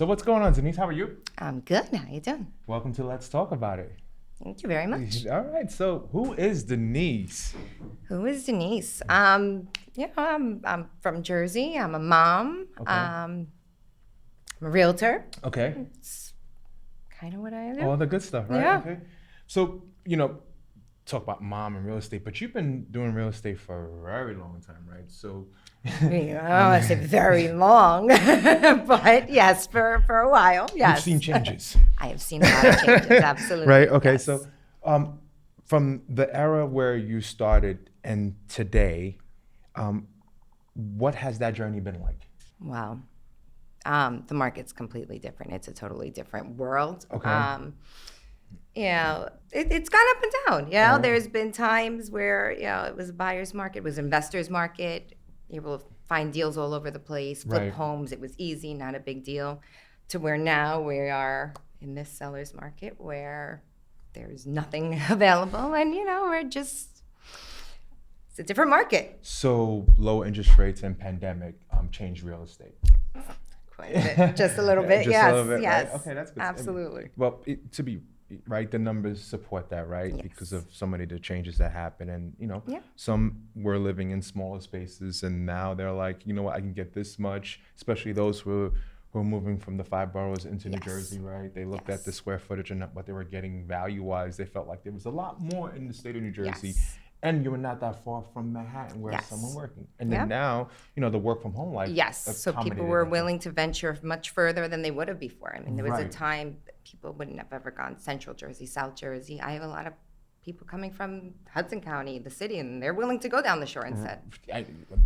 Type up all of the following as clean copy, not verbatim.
So what's going on, Denise? How are you? I'm good. How you doing? Welcome to Let's Talk About It. Thank you very much. All right. So who is Denise? Who is Denise? I'm from Jersey. I'm a mom. Okay. I'm a realtor. Okay. It's kind of what I do. All the good stuff, right? Yeah. Okay. So, talk about mom and real estate, but you've been doing real estate for a very long time, right? So I don't want to say very long, but yes, for a while. Yes. you've seen changes. I have seen a lot of changes. Absolutely. Right. Okay. Yes. So from the era where you started and today, what has that journey been like? Wow. The market's completely different. It's a totally different world. Okay. It's gone up and down. Right. There's been times where, it was a buyer's market, it was investor's market, able to find deals all over the place, flip Right. homes. It was easy, not a big deal. To where now we are in this seller's market where there's nothing available and, it's a different market. So low interest rates and pandemic changed real estate. Quite a bit. Just a little bit, Just yes. a little bit, yes. right? Okay, that's good. Absolutely. Well, to be right, the numbers support that, right? Yes. Because of so many of the changes that happen, and Yeah. some were living in smaller spaces, and now they're like, you know what, I can get this much. Especially those who are moving from the 5 boroughs into New Yes. Jersey, right? They looked Yes. at the square footage and what they were getting value-wise. They felt like there was a lot more in the state of New Jersey. Yes. And you were not that far from Manhattan where Yes. someone working. And then Yeah. now, the work from home life. Yes, so people accommodated were that. willing to venture much further than they would have before. I mean, there was a Right. time that people wouldn't have ever gone Central Jersey, South Jersey. I have a lot of people coming from Hudson County, the city, and they're willing to go down the shore instead.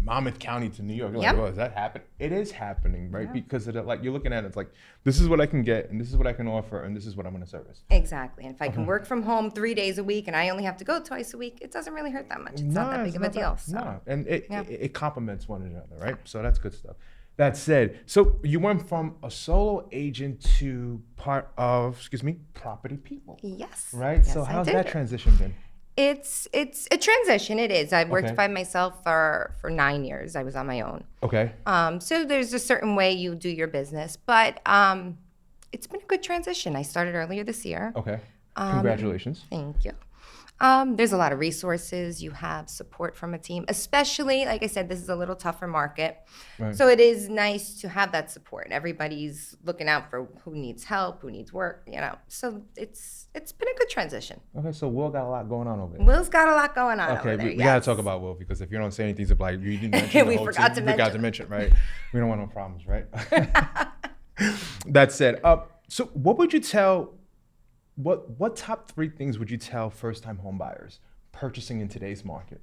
Monmouth County to New York. You're Yep. like, well, is that happen? It is happening, right? Because of like you're looking at it, it's like, this is what I can get, and this is what I can offer, and this is what I'm going to service. Exactly. And if I can work from home 3 days a week and I only have to go twice a week, it doesn't really hurt that much. It's not that big of a deal. So. No, and it, Yeah. it complements one another, right? So that's good stuff. That said, so you went from a solo agent to part of, Property People, Yes. right? Yes, So I how's did that it. transition been? It's a transition. It is. I've worked Okay. by myself for 9 years. I was on my own. Okay. So there's a certain way you do your business, but it's been a good transition. I started earlier this year. Okay. Congratulations. Thank you. There's a lot of resources. You have support from a team, especially, like I said, this is a little tougher market. Right. So it is nice to have that support. Everybody's looking out for who needs help, who needs work, So it's been a good transition. Okay, so Will got a lot going on over there. Will's got a lot going on Okay, over there. we gotta talk about Will, because if you don't say anything, it's like you didn't mention the We whole forgot team. to You forgot to mention, right? We don't want no problems, right? That said, so what would you tell? What top 3 things would you tell first-time home buyers purchasing in today's market?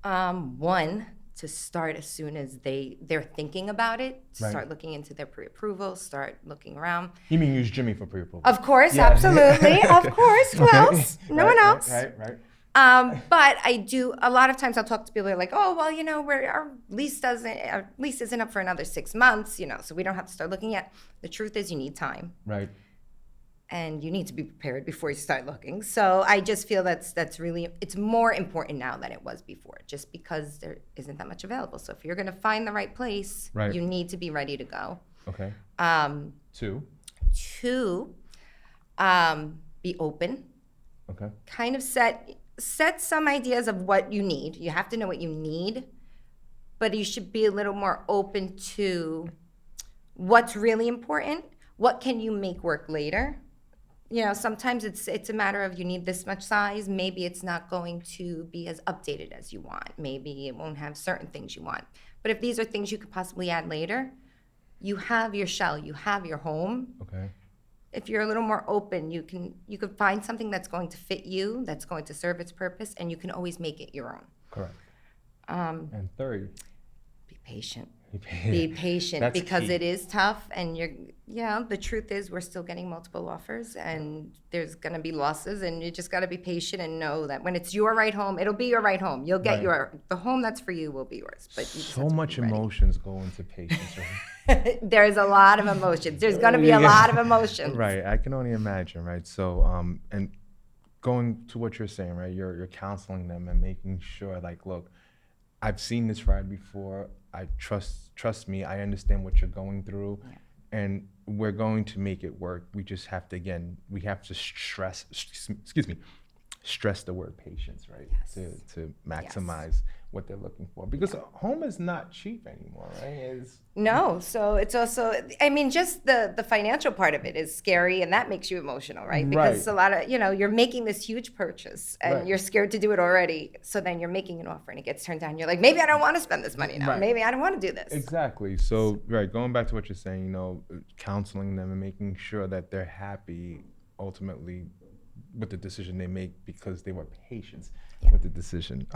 One, to start as soon as they're thinking about it, Right. start looking into their pre-approval, start looking around. You mean use Jimmy for pre-approval? Of course, Yeah. absolutely, of course. Who Okay. else? No one else. Right. But I do. A lot of times, I'll talk to people who are like, "Oh, well, our lease isn't up for another 6 months, so we don't have to start looking yet." The truth is, you need time, Right. and you need to be prepared before you start looking. So I just feel it's more important now than it was before, just because there isn't that much available. So if you're going to find the right place, Right. you need to be ready to go. Okay. 2. 2, be open. Okay. Kind of set some ideas of what you need. You have to know what you need, but you should be a little more open to what's really important. What can you make work later? Sometimes it's a matter of you need this much size. Maybe it's not going to be as updated as you want. Maybe it won't have certain things you want. But if these are things you could possibly add later, you have your shell, you have your home. Okay. If you're a little more open, you can find something that's going to fit you, that's going to serve its purpose, and you can always make it your own. Correct. And 3. Be patient. Be patient That's because key. it is tough, and the truth is we're still getting multiple offers, and there's going to be losses, and you just got to be patient and know that when it's your right home, it'll be your right home. You'll get Right. the home that's for you will be yours. But you just So have to much be ready. emotions go into patience, right? There's a lot of emotions. There's going to be a lot of emotions. Right. I can only imagine, right? So, and going to what you're saying, right? You're counseling them and making sure, like, look, I've seen this ride before. I trust me. I understand what you're going through. Yeah. and we're going to make it work. We just have to, again, we have to stress the word patience, right? Yes. To maximize what they're looking for, because home is not cheap anymore, right? No, so it's also, I mean, just the financial part of it is scary, and that makes you emotional, right? Because Right. a lot of, you're making this huge purchase and Right. you're scared to do it already. So then you're making an offer and it gets turned down. You're like, maybe I don't want to spend this money now. Right. Maybe I don't want to do this. Exactly. So, right, going back to what you're saying, counseling them and making sure that they're happy ultimately with the decision they make because they were patient with the decision.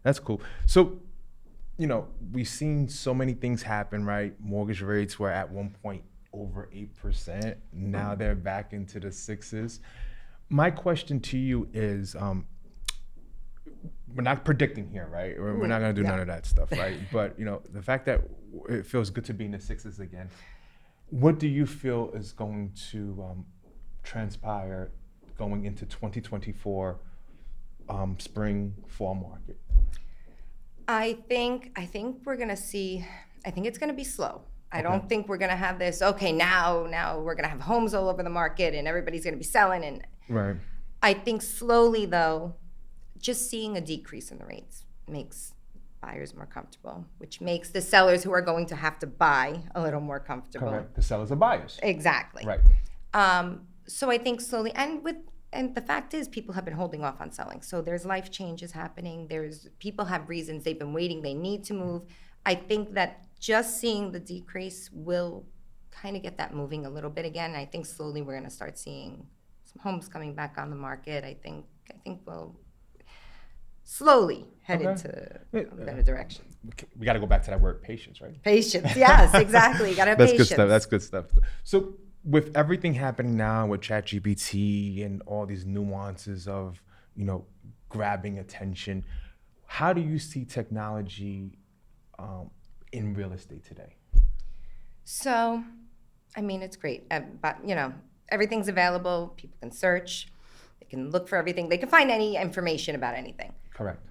That's cool. So, we've seen so many things happen, right? Mortgage rates were at one point over 8%. Now they're back into the sixes. My question to you is, we're not predicting here, right? We're not going to do none of that stuff, right? But, the fact that it feels good to be in the sixes again, what do you feel is going to transpire going into 2024 spring, fall market? I think we're gonna see. I think it's gonna be slow. I don't think we're gonna have this. Okay, now we're gonna have homes all over the market and everybody's gonna be selling. And Right. I think slowly though, just seeing a decrease in the rates makes buyers more comfortable, which makes the sellers who are going to have to buy a little more comfortable. Correct. The sellers are buyers. Exactly. Right. So I think slowly, and the fact is, people have been holding off on selling. So there's life changes happening. People have reasons, they've been waiting, they need to move. I think that just seeing the decrease will kind of get that moving a little bit again. I think slowly we're going to start seeing some homes coming back on the market. I think we'll slowly head into a better direction. We got to go back to that word patience, right? Patience, yes, exactly. You got to have patience. Good stuff. That's good stuff. So, with everything happening now with ChatGPT and all these nuances of, grabbing attention, how do you see technology in real estate today? So, I mean, it's great. But, everything's available. People can search. They can look for everything. They can find any information about anything. Correct.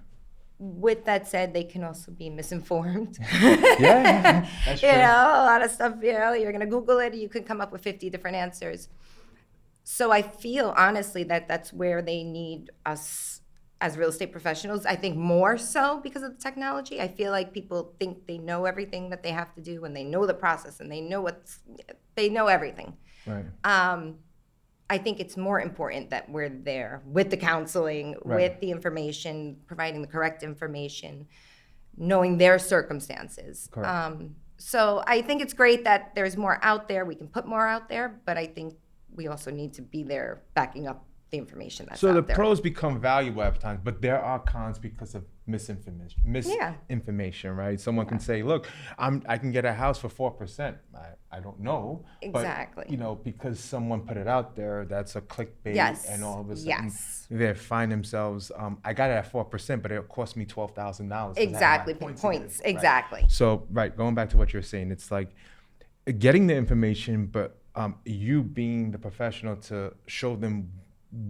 With that said, they can also be misinformed. Yeah, that's true. A lot of stuff, you're going to Google it, you can come up with 50 different answers. So I feel, honestly, that that's where they need us as real estate professionals. I think more so because of the technology. I feel like people think they know everything that they have to do, and they know the process, and they know everything. Right. I think it's more important that we're there with the counseling, with the information, providing the correct information, knowing their circumstances. Correct. So I think it's great that there's more out there. We can put more out there, but I think we also need to be there backing up the information that's So out the there. pros become valuable at times, but there are cons because of misinformation, right? Someone can say, "Look, I can get a house for 4%." I don't know, Exactly. but because someone put it out there, that's a clickbait, Yes. and all of a sudden Yes. they find themselves. I got it at 4%, but it cost me $12,000. Exactly. Points. Exactly. So, going back to what you're saying, it's like getting the information, but you being the professional to show them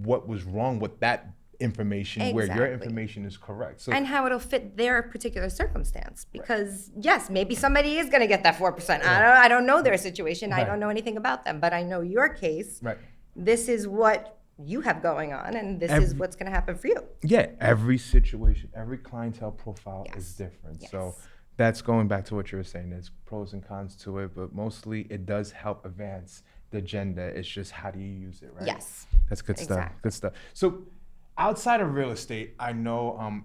what was wrong with that information, where your Exactly. information is correct. So, And how it'll fit their particular circumstance. Because yes, maybe somebody is going to get that 4%. I don't know their situation. I don't know anything about them, but I know your case. right. This is what you have going on, and this is what's going to happen for you. Yeah, every situation, every clientele profile is Yes. different. Yes. So that's going back to what you were saying. There's pros and cons to it, but mostly it does help advance the agenda. It's just how do you use it, right? Yes. That's good stuff. Exactly. Good stuff. So outside of real estate, I know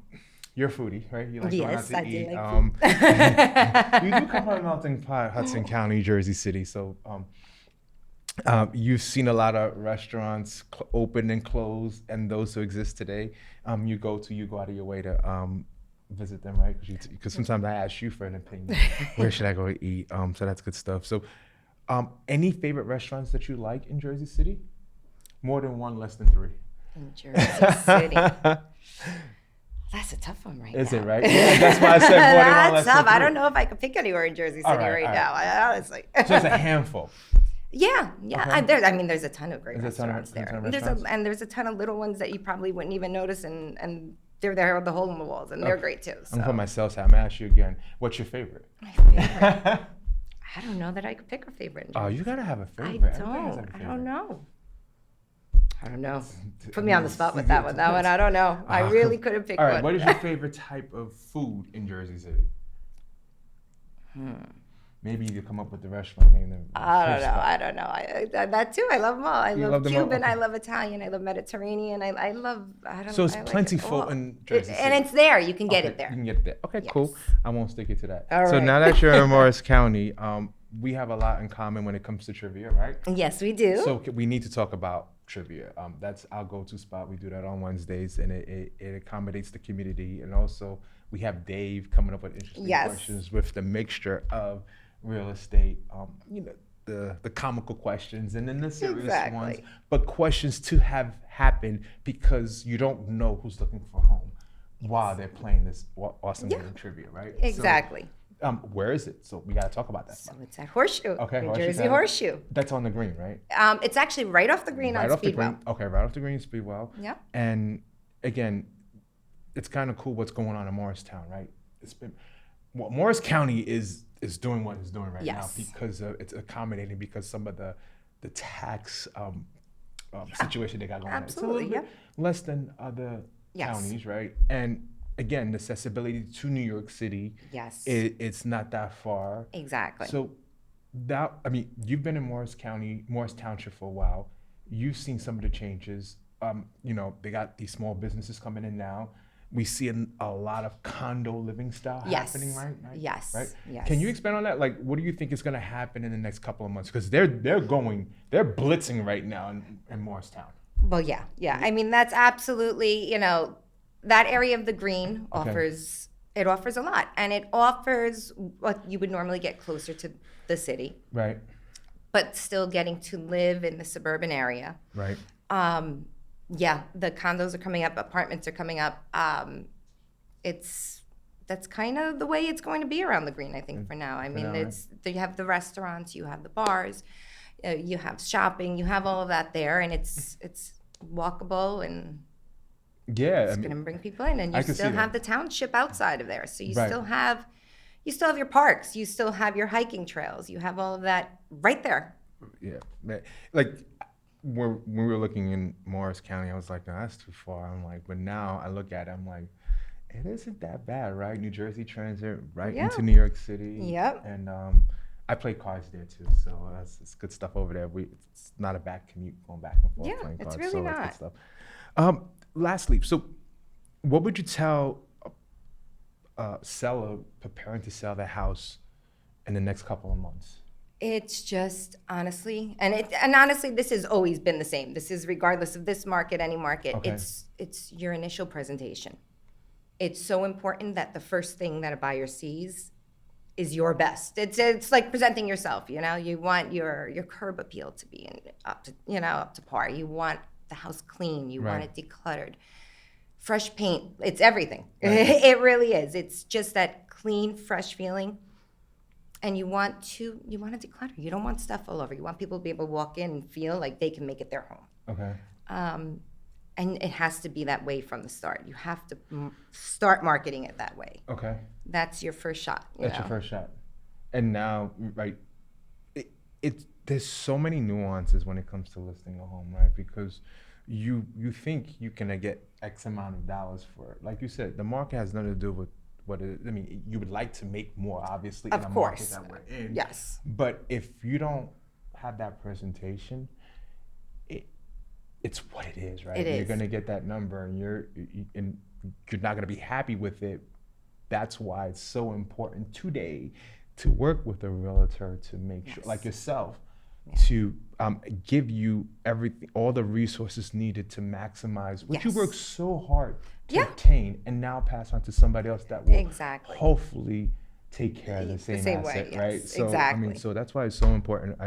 you're a foodie, right? You like going out Yes, to I do eat. like food. You do come from a melting pot, Hudson County, Jersey City. So you've seen a lot of restaurants open and close, and those who exist today. You go out of your way to visit them, right? Because sometimes I ask you for an opinion. Where should I go to eat? So that's good stuff. So any favorite restaurants that you like in Jersey City? More than one, less than three. In Jersey City. That's a tough one right now. Is it, right? Yeah, that's why I said more than one, less That's than tough. three. I don't know if I could pick anywhere in Jersey City right, all now. Honestly. Just a handful. Yeah. Okay. There's a ton of great There's a ton of- restaurants there's a ton of there. restaurants? There's a ton of little ones that you probably wouldn't even notice, and they're there with the hole in the walls, and they're great too. So. I'm for my sales hat. I'm gonna ask you again. What's your favorite? My favorite. I don't know that I could pick a favorite in Oh, Jersey. you gotta have a I favorite. Everybody has don't. a favorite. I don't know. I don't know. I Put me on the mean, spot with that one. That one, depends. I don't know. I really couldn't pick All right, one. what is your favorite type of food in Jersey City? Maybe you could come up with the restaurant name. I don't know. I don't know. That too. I love them all. I You love love them all? Cuban. I Okay. love Italian. I love Mediterranean. I love. I don't. So it's I like it plentiful all. in Jersey And City. it's there. You can get Okay, it there. you can get it there. Okay, cool. Yes. I won't stick it to that. All So right. now that you're in Morris County, we have a lot in common when it comes to trivia, right? Yes, we do. So we need to talk about trivia. That's our go-to spot. We do that on Wednesdays, and it accommodates the community. And also, we have Dave coming up with interesting Yes. questions with the mixture of real estate, the comical questions, and then the serious Exactly. ones. But questions to have happen because you don't know who's looking for a home while they're playing this awesome game of trivia, right? Exactly. So, where is it? So we got to talk about that. So it's at Horseshoe. Okay, New Horseshoe Jersey Town. Horseshoe. That's on the green, right? It's actually right off the green on Right off the Speedwell. green. Okay, right off the green, Speedwell. Yeah. And again, it's kind of cool what's going on in Morristown, right? Morris County is doing what it's doing right now Yes. because it's accommodating because some of the tax situation they got going Absolutely, on. It's a little bit less than other Yes. counties, right? And again, the accessibility to New York City, Yes. it's not that far. Exactly. So you've been in Morris County, Morris Township for a while. You've seen some of the changes. They got these small businesses coming in now. We see a lot of condo living style Yes. happening, right? Yes. Right? Yes. Can you expand on that? Like, what do you think is going to happen in the next couple of months? Because they're blitzing right now in Morristown. Well, yeah. I mean, that's absolutely, that area of the green offers a lot, and it offers what you would normally get closer to the city, Right. but still getting to live in the suburban area. Right. Yeah, the condos are coming up, apartments are coming up. That's kind of the way it's going to be around the green, I think, for now. I mean, now, you have the restaurants, you have the bars, you have shopping, you have all of that there, and it's walkable, and Yeah. it's going to bring people in, and I you can see still have that. the township outside of there, so you Right. still have your parks, you still have your hiking trails, you have all of that right there. Yeah, man. Like when we were looking in Morris County, I was like, no, that's too far. I'm like, but now I look at it, I'm like, it isn't that bad, right? New Jersey Transit right Yeah. into New York City. Yep. And I play cards there too, so it's good stuff over there. It's not a bad commute going back and forth Yeah, playing it's cards. really so that's not. good stuff. Lastly, so what would you tell a seller preparing to sell their house in the next couple of months? It's just honestly, and honestly, this has always been the same. This is regardless of this market, any market. Okay. It's your initial presentation. It's so important that the first thing that a buyer sees is your best. It's like presenting yourself. You want your curb appeal to be up to par. You want the house clean. You want Right. it decluttered. Fresh paint. It's everything. Right. It really is. It's just that clean, fresh feeling. And you want to declutter. You don't want stuff all over. You want people to be able to walk in and feel like they can make it their home. Okay. And it has to be that way from the start. You have to start marketing it that way. Okay. That's your first shot. That's your first shot. And now, right, there's so many nuances when it comes to listing a home, right? Because you think you can get X amount of dollars for it. Like you said, the market has nothing to do with what it is. I mean, you would like to make more, obviously, in Of a course. market that we're in. Yes. But if you don't have that presentation, it's what it is, right? It You're is. gonna get that number, and you're not gonna be happy with it. That's why it's so important today to work with a realtor to make sure, Yes. like yourself, to give you everything, all the resources needed to maximize what you Yes. work so hard to Yeah. obtain, and now pass on to somebody else that will Exactly. hopefully take care of the same, same way, asset, yes, right? So I exactly. mean, so that's why it's so important.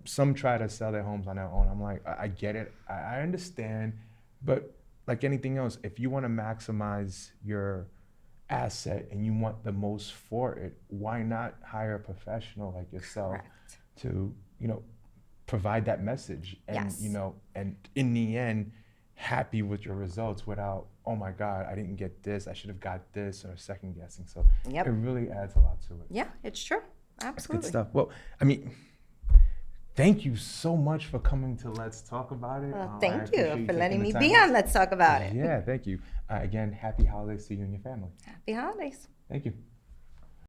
Some try to sell their homes on their own. I'm like, I get it, I understand, but like anything else, if you want to maximize your asset and you want the most for it, why not hire a professional like yourself Correct. to, provide that message and, Yes. And in the end, happy with your results without, oh my God, I didn't get this, I should have got this, or second guessing. So Yep. it really adds a lot to it. Yeah, it's true. That's good Absolutely. stuff. Well, I mean, thank you so much for coming to Let's Talk About It. Well, I thank appreciate you you for taking letting the me time be out. on Let's Talk About It. Yeah, thank you. Again, happy holidays to you and your family. Happy holidays. Thank you.